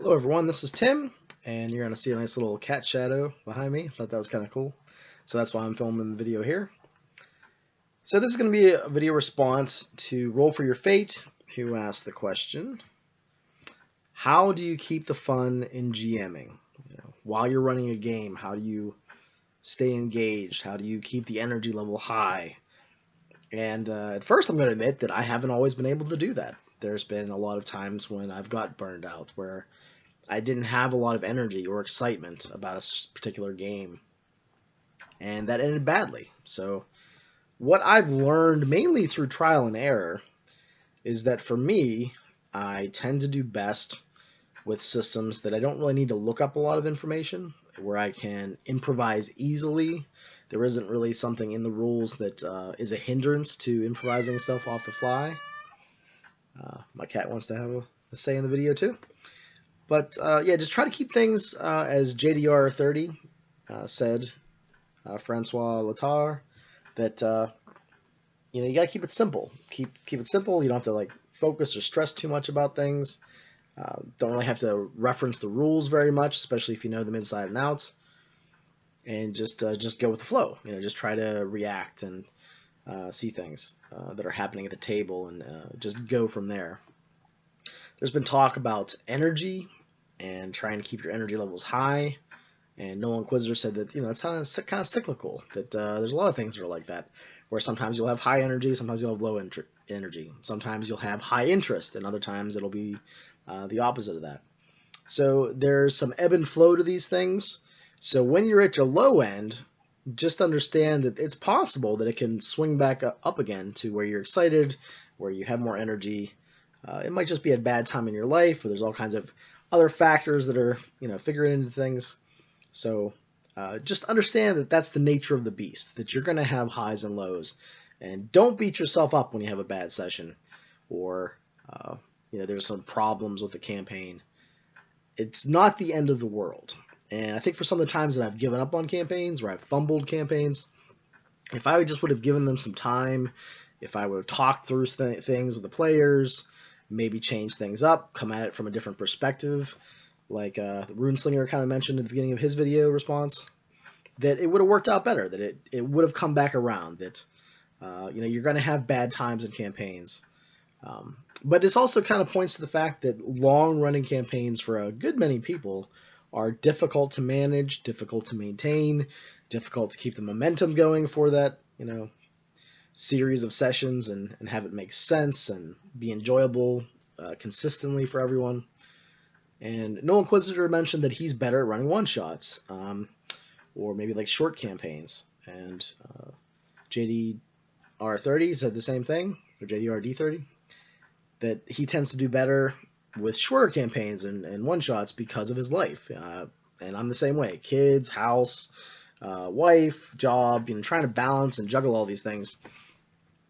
Hello everyone, this is Tim, and you're going to see a nice little cat shadow behind me. I thought that was kind of cool, so that's why I'm filming the video here. So this is going to be a video response to Roll for Your Fate, who asked the question, how do you keep the fun in GMing? While you're running a game, how do you stay engaged? How do you keep the energy level high? And at first I'm going to admit that I haven't always been able to do that. There's been a lot of times when I've got burned out, where I didn't have a lot of energy or excitement about a particular game, and that ended badly. So what I've learned mainly through trial and error is that for me, I tend to do best with systems that I don't really need to look up a lot of information, where I can improvise easily. There isn't really something in the rules that is a hindrance to improvising stuff off the fly. My cat wants to have a say in the video too. But yeah, just try to keep things as JDR30 said, Francois Letard, that you got to keep it simple. Keep it simple. You don't have to like focus or stress too much about things. Don't really have to reference the rules very much, especially if you know them inside and out. And just go with the flow. Just try to react and see things that are happening at the table, and just go from there. There's been talk about energy and trying to keep your energy levels high. And Nolinquisitor said that it's kind of cyclical. That there's a lot of things that are like that, where sometimes you'll have high energy, sometimes you'll have low energy. Sometimes you'll have high interest, and other times it'll be the opposite of that. So there's some ebb and flow to these things. So when you're at your low end, just understand that it's possible that it can swing back up again to where you're excited, where you have more energy. It might just be a bad time in your life, or there's all kinds of other factors that are figuring into things. So just understand that that's the nature of the beast, that you're going to have highs and lows, and don't beat yourself up when you have a bad session, or there's some problems with the campaign. It's not the end of the world. And I think for some of the times that I've given up on campaigns, where I've fumbled campaigns, if I just would have given them some time, if I would have talked through things with the players, maybe change things up, come at it from a different perspective, like the Runeslinger kind of mentioned at the beginning of his video response, that it would have worked out better, that it would have come back around, that you're going to have bad times in campaigns. But this also kind of points to the fact that long-running campaigns for a good many people are difficult to manage, difficult to maintain, difficult to keep the momentum going for that series of sessions, and have it make sense and be enjoyable consistently for everyone. And Nolinquisitor mentioned that he's better at running one-shots, or maybe like short campaigns. And JDR30 said the same thing, or JDRD30, that he tends to do better with shorter campaigns and one-shots because of his life. And I'm the same way. Kids, house, wife, job, trying to balance and juggle all these things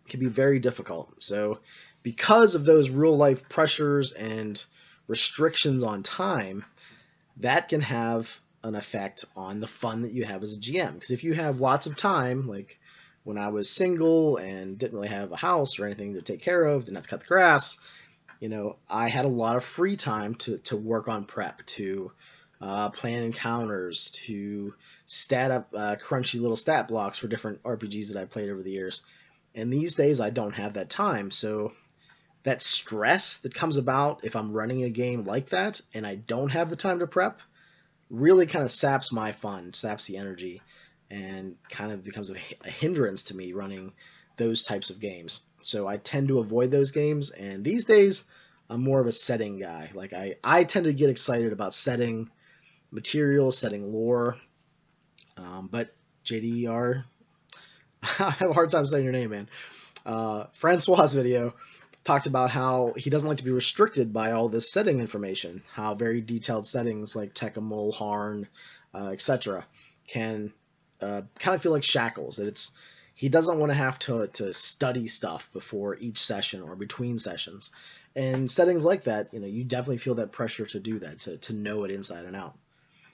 can be very difficult. So because of those real-life pressures and restrictions on time, that can have an effect on the fun that you have as a GM. Because if you have lots of time, like when I was single and didn't really have a house or anything to take care of, didn't have to cut the grass, I had a lot of free time to work on prep, to plan encounters, to stat up crunchy little stat blocks for different RPGs that I played over the years. And these days I don't have that time, so that stress that comes about if I'm running a game like that and I don't have the time to prep really kind of saps my fun, saps the energy, and kind of becomes a hindrance to me running those types of games. So I tend to avoid those games, and these days I'm more of a setting guy. Like I tend to get excited about setting material, setting lore, but JDR, I have a hard time saying your name, man. Francois' video talked about how he doesn't like to be restricted by all this setting information, how very detailed settings like Tekkamol, Harn, etc. can kind of feel like shackles, that he doesn't want to have to study stuff before each session or between sessions. And settings like that, you definitely feel that pressure to do that, to know it inside and out.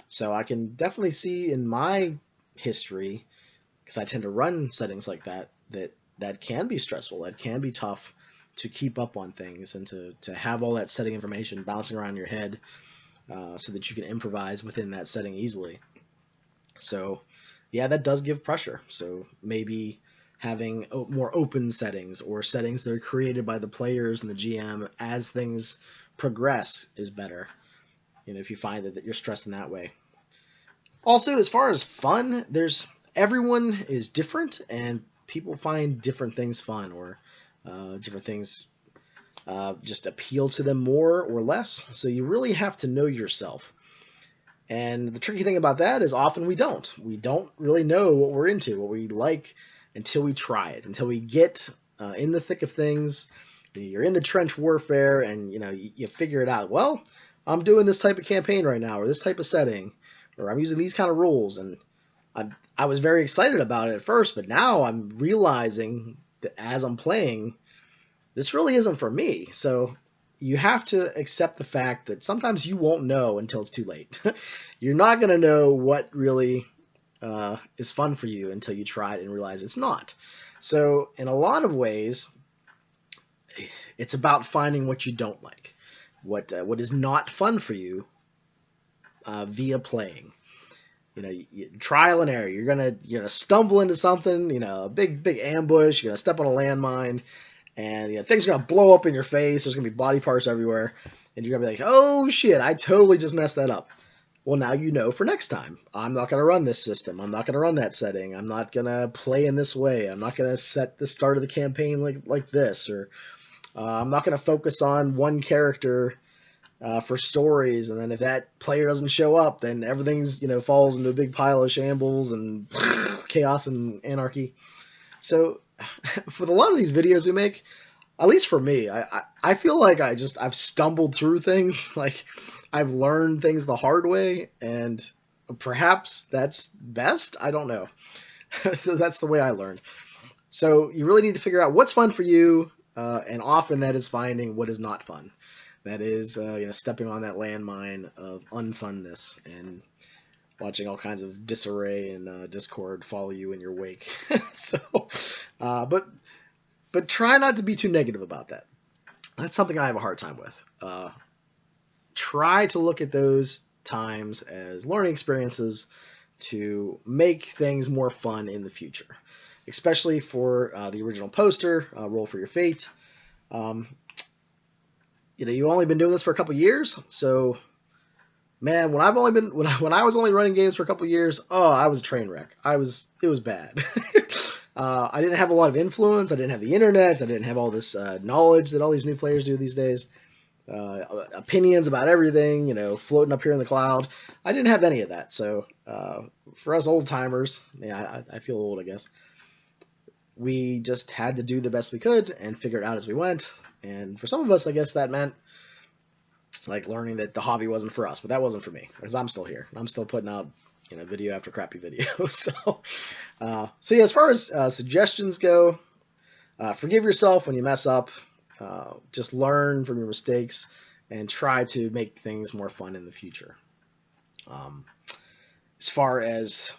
So I can definitely see in my history, because I tend to run settings like that, that can be stressful, that can be tough to keep up on things, and to have all that setting information bouncing around your head so that you can improvise within that setting easily. So yeah, that does give pressure. So maybe having more open settings, or settings that are created by the players and the GM as things progress, is better. If you find that you're stressed in that way. Also, as far as fun, everyone is different, and people find different things fun, or different things just appeal to them more or less. So you really have to know yourself. And the tricky thing about that is often we don't. We don't really know what we're into, what we like, until we try it, until we get in the thick of things. You're in the trench warfare, and you figure it out. Well, I'm doing this type of campaign right now, or this type of setting, or I'm using these kind of rules, and I was very excited about it at first, but now I'm realizing that as I'm playing, this really isn't for me. So you have to accept the fact that sometimes you won't know until it's too late. You're not going to know what really is fun for you until you try it and realize it's not. So in a lot of ways, it's about finding what you don't like, what is not fun for you via playing. Trial and error. You're gonna stumble into something, a big ambush. You're gonna step on a landmine, and things are gonna blow up in your face. There's gonna be body parts everywhere, and you're gonna be like, "Oh shit, I totally just messed that up." Well, now you know for next time. I'm not gonna run this system. I'm not gonna run that setting. I'm not gonna play in this way. I'm not gonna set the start of the campaign like this, or I'm not gonna focus on one character for stories, and then if that player doesn't show up, then everything's falls into a big pile of shambles and chaos and anarchy. So with a lot of these videos we make, at least for me, I feel like I've stumbled through things. Like I've learned things the hard way, and perhaps that's best. I don't know. That's the way I learned. So you really need to figure out what's fun for you, and often that is finding what is not fun. That is, stepping on that landmine of unfunness and watching all kinds of disarray and discord follow you in your wake. So, but try not to be too negative about that. That's something I have a hard time with. Try to look at those times as learning experiences to make things more fun in the future, especially for the original poster, Roll for Your Fate. You've only been doing this for a couple years, so man, when I was only running games for a couple years, I was a train wreck. It was bad. I didn't have a lot of influence. I didn't have the internet. I didn't have all this knowledge that all these new players do these days. Opinions about everything, floating up here in the cloud. I didn't have any of that. So for us old timers, I feel old, I guess. We just had to do the best we could and figure it out as we went. And for some of us, I guess that meant like learning that the hobby wasn't for us, but that wasn't for me because I'm still here. I'm still putting out, video after crappy video. So yeah, as far as suggestions go, forgive yourself when you mess up. Just learn from your mistakes and try to make things more fun in the future. As far as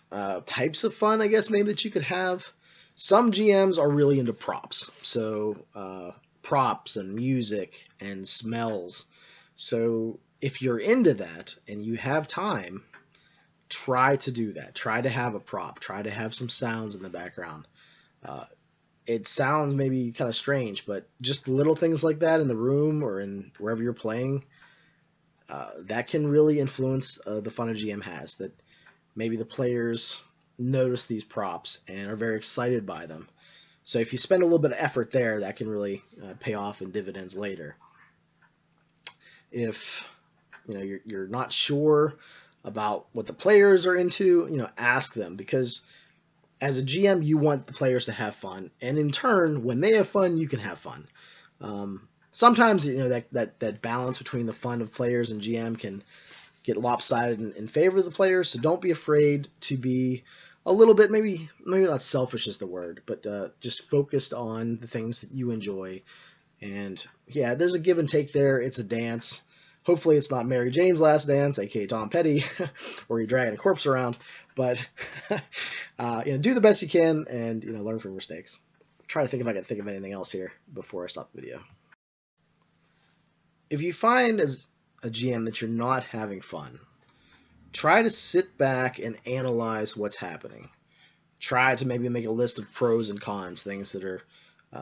types of fun, I guess maybe that you could have, some GMs are really into props. So props and music and smells. So if you're into that and you have time, try to do that. Try to have a prop. Try to have some sounds in the background. It sounds maybe kind of strange, but just little things like that in the room or in wherever you're playing, that can really influence the fun a GM has. That maybe the players notice these props and are very excited by them. So if you spend a little bit of effort there, that can really pay off in dividends later. If you're not sure about what the players are into, ask them, because as a GM, you want the players to have fun, and in turn, when they have fun, you can have fun. Sometimes that balance between the fun of players and GM can get lopsided in favor of the players. So don't be afraid to be a little bit, maybe not selfish is the word, but just focused on the things that you enjoy. And yeah, there's a give and take there. It's a dance. Hopefully it's not Mary Jane's Last Dance, aka Tom Petty, where you're dragging a corpse around. But do the best you can and learn from your mistakes. Try to think if I can think of anything else here before I stop the video. If you find, as a GM that you're not having fun, try to sit back and analyze what's happening. Try to maybe make a list of pros and cons, things that are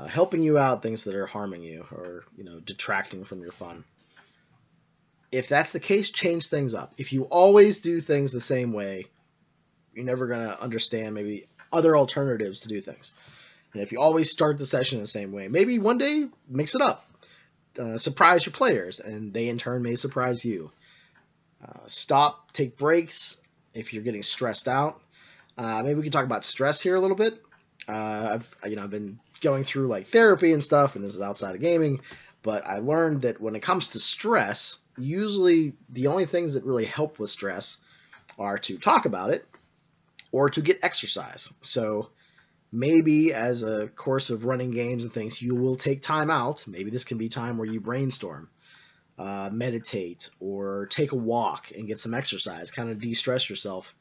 helping you out, things that are harming you, or detracting from your fun. If that's the case, change things up. If you always do things the same way, you're never going to understand maybe other alternatives to do things. And if you always start the session the same way, maybe one day mix it up. Surprise your players, and they in turn may surprise you. Stop, take breaks if you're getting stressed out. Maybe we can talk about stress here a little bit. I've been going through like therapy and stuff, and this is outside of gaming, but I learned that when it comes to stress, usually the only things that really help with stress are to talk about it or to get exercise. So maybe as a course of running games and things, you will take time out. Maybe this can be time where you brainstorm, meditate, or take a walk and get some exercise, kind of de-stress yourself.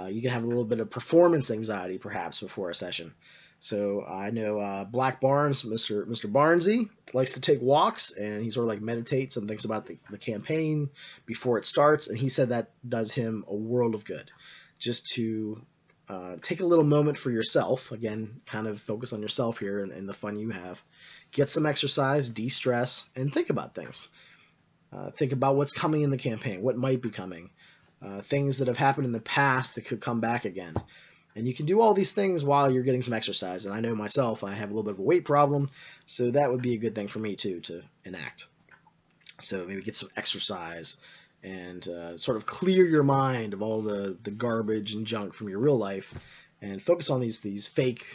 You can have a little bit of performance anxiety perhaps before a session. So I know Black Barnes, Mr. Barnesy, likes to take walks, and he sort of like meditates and thinks about the campaign before it starts, and he said that does him a world of good. Just to take a little moment for yourself, again, kind of focus on yourself here and the fun you have. Get some exercise, de-stress, and think about things. Think about what's coming in the campaign, what might be coming, things that have happened in the past that could come back again. And you can do all these things while you're getting some exercise. And I know myself, I have a little bit of a weight problem, so that would be a good thing for me too to enact. So maybe get some exercise and sort of clear your mind of all the garbage and junk from your real life, and focus on these fake,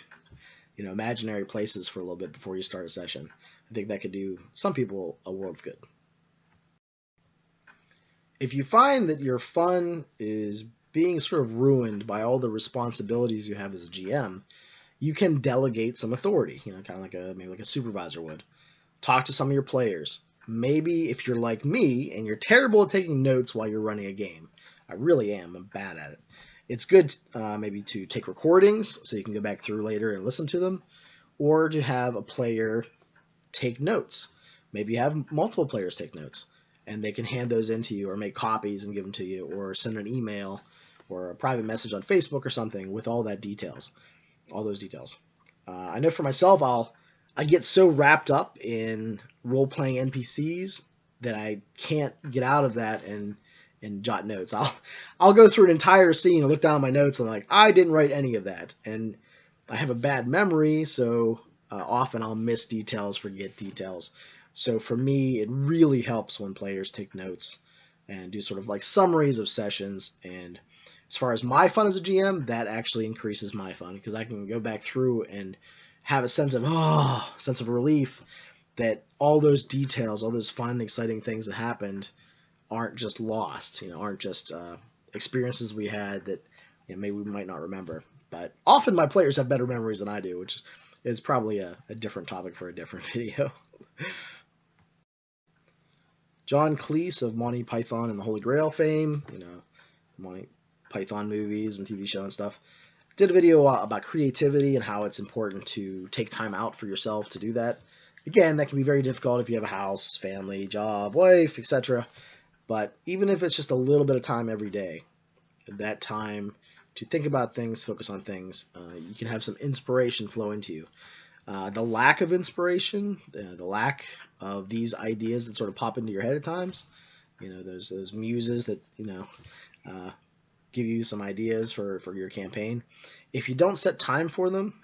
imaginary places for a little bit before you start a session. I think that could do some people a world of good. If you find that your fun is being sort of ruined by all the responsibilities you have as a GM, you can delegate some authority, kind of like maybe like a supervisor would. Talk to some of your players. Maybe if you're like me and you're terrible at taking notes while you're running a game, I really am, I'm bad at it. It's good maybe to take recordings so you can go back through later and listen to them, or to have a player take notes. Maybe you have multiple players take notes, and they can hand those in to you or make copies and give them to you, or send an email or a private message on Facebook or something with all those details. I know for myself, I get so wrapped up in role-playing NPCs that I can't get out of that and jot notes. I'll go through an entire scene and look down at my notes and I'm like, I didn't write any of that. And I have a bad memory, so often I'll miss details, forget details. So for me, it really helps when players take notes and do sort of like summaries of sessions. And as far as my fun as a GM, that actually increases my fun, because I can go back through and have a sense of relief that all those details, all those fun, exciting things that happened aren't just lost, aren't just experiences we had that maybe we might not remember. But often my players have better memories than I do, which is probably a different topic for a different video. John Cleese of Monty Python and the Holy Grail fame, Monty Python movies and TV show and stuff, did a video about creativity and how it's important to take time out for yourself to do that. Again, that can be very difficult if you have a house, family, job, wife, etc. But even if it's just a little bit of time every day, that time to think about things, focus on things, you can have some inspiration flow into you. The lack of inspiration, the lack of these ideas that sort of pop into your head at times, those muses that, give you some ideas for your campaign. If you don't set time for them,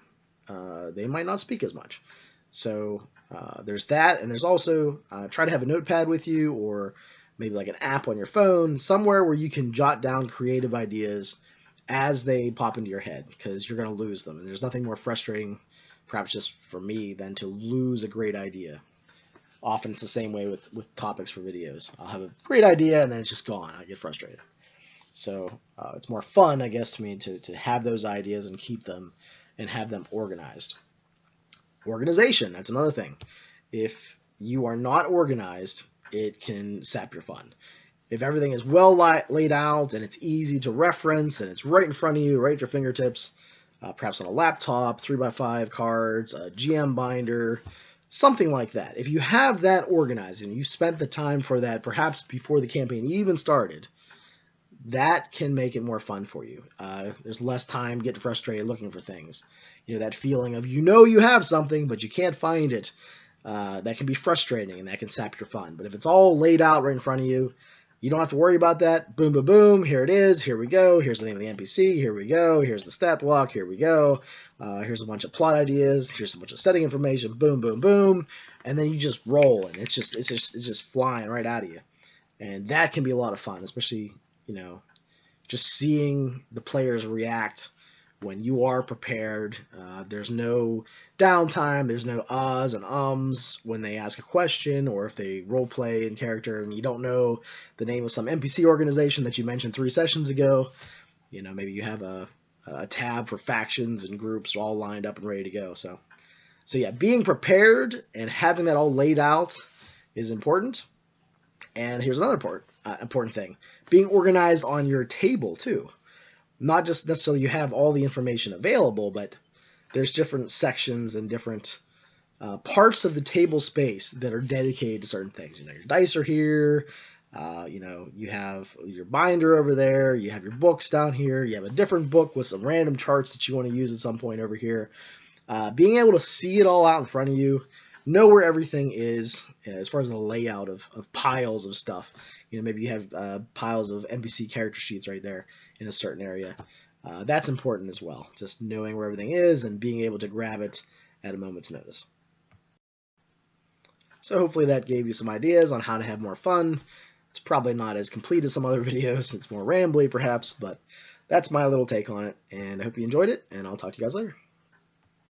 they might not speak as much. So there's that, and there's also try to have a notepad with you, or maybe like an app on your phone, somewhere where you can jot down creative ideas as they pop into your head, because you're going to lose them. And there's nothing more frustrating, perhaps just for me, than to lose a great idea. Often it's the same way with topics for videos. I'll have a great idea and then it's just gone. I get frustrated. So it's more fun, I guess, to me to have those ideas and keep them and have them organized. Organization, that's another thing. If you are not organized, it can sap your fun. If everything is well laid out and it's easy to reference and it's right in front of you, right at your fingertips, perhaps on a laptop, 3x5 cards, a GM binder, Something like that. If you have that organized and you spent the time for that, perhaps before the campaign even started, that can make it more fun for you. There's less time getting frustrated looking for things. That feeling of you have something, but you can't find it. That can be frustrating and that can sap your fun. But if it's all laid out right in front of you, you don't have to worry about that. Boom, boom, boom. Here it is. Here we go. Here's the name of the NPC. Here we go. Here's the stat block. Here we go. Here's a bunch of plot ideas. Here's a bunch of setting information. Boom, boom, boom. And then you just roll, and it's just flying right out of you. And that can be a lot of fun, especially just seeing the players react when you are prepared. There's no downtime, there's no ahs and ums when they ask a question, or if they role play in character and you don't know the name of some NPC organization that you mentioned 3 sessions ago. Maybe you have a tab for factions and groups all lined up and ready to go. So yeah, being prepared and having that all laid out is important. And here's another important thing: being organized on your table too. Not just necessarily you have all the information available, but there's different sections and different parts of the table space that are dedicated to certain things. Your dice are here. You have your binder over there. You have your books down here. You have a different book with some random charts that you want to use at some point over here. Being able to see it all out in front of you, know where everything is as far as the layout of piles of stuff. Maybe you have piles of NPC character sheets right there in a certain area. That's important as well, just knowing where everything is and being able to grab it at a moment's notice. So hopefully that gave you some ideas on how to have more fun. It's probably not as complete as some other videos. It's more rambly perhaps, but that's my little take on it, and I hope you enjoyed it, and I'll talk to you guys later.